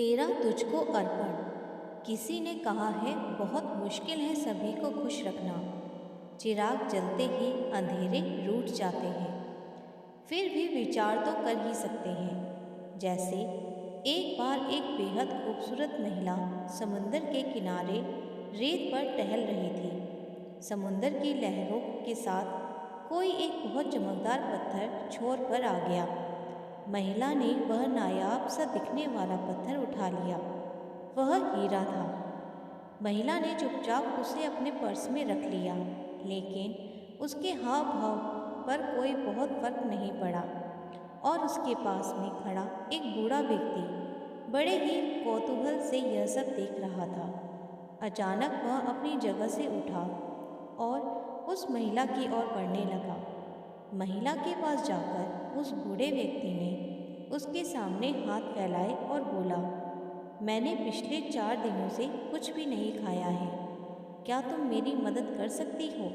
तेरा तुझको अर्पण। किसी ने कहा है बहुत मुश्किल है सभी को खुश रखना। चिराग जलते ही अंधेरे रूठ जाते हैं। फिर भी विचार तो कर ही सकते हैं। जैसे एक बार एक बेहद खूबसूरत महिला समुंदर के किनारे रेत पर टहल रही थी। समुंदर की लहरों के साथ कोई एक बहुत चमकदार पत्थर छोर पर आ गया। महिला ने वह नायाब सा दिखने वाला पत्थर उठा लिया। वह हीरा था। महिला ने चुपचाप उसे अपने पर्स में रख लिया, लेकिन उसके हाव भाव पर कोई बहुत फर्क नहीं पड़ा। और उसके पास में खड़ा एक बूढ़ा व्यक्ति बड़े ही कौतूहल से यह सब देख रहा था। अचानक वह अपनी जगह से उठा और उस महिला की ओर बढ़ने लगा। महिला के पास जाकर उस बूढ़े व्यक्ति ने उसके सामने हाथ फैलाए और बोला, मैंने पिछले 4 दिनों से कुछ भी नहीं खाया है। क्या तुम मेरी मदद कर सकती हो?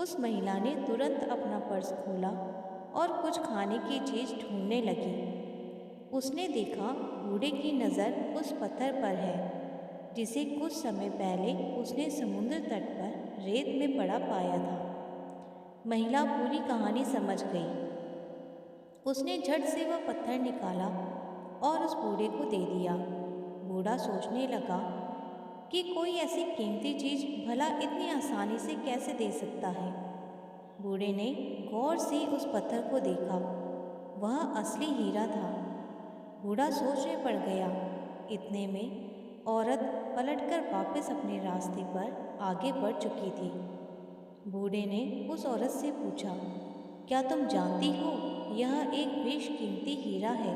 उस महिला ने तुरंत अपना पर्स खोला और कुछ खाने की चीज़ ढूंढने लगी। उसने देखा बूढ़े की नज़र उस पत्थर पर है जिसे कुछ समय पहले उसने समुद्र तट पर रेत में पड़ा पाया था। महिला पूरी कहानी समझ गई। उसने झट से वह पत्थर निकाला और उस बूढ़े को दे दिया। बूढ़ा सोचने लगा कि कोई ऐसी कीमती चीज़ भला इतनी आसानी से कैसे दे सकता है। बूढ़े ने गौर से उस पत्थर को देखा। वह असली हीरा था। बूढ़ा सोच में पड़ गया। इतने में औरत पलटकर वापस अपने रास्ते पर आगे बढ़ चुकी थी। बूढ़े ने उस औरत से पूछा, क्या तुम जानती हो यह एक बेशकीमती हीरा है?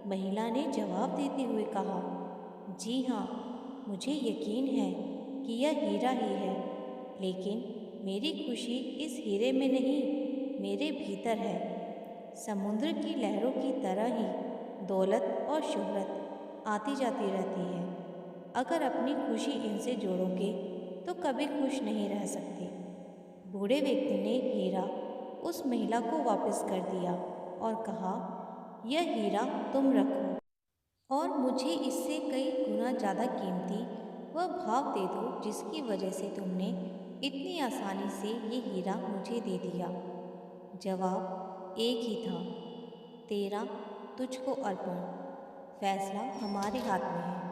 महिला ने जवाब देते हुए कहा, जी हाँ, मुझे यकीन है कि यह हीरा ही है, लेकिन मेरी खुशी इस हीरे में नहीं, मेरे भीतर है। समुद्र की लहरों की तरह ही दौलत और शोहरत आती जाती रहती है। अगर अपनी खुशी इनसे जोड़ोगे तो कभी खुश नहीं रह सकते। बूढ़े व्यक्ति ने हीरा उस महिला को वापस कर दिया और कहा, यह हीरा तुम रखो और मुझे इससे कई गुना ज़्यादा कीमती वह भाव दे दो जिसकी वजह से तुमने इतनी आसानी से ये हीरा मुझे दे दिया। जवाब एक ही था, तेरा तुझको अर्पण। फैसला हमारे हाथ में है।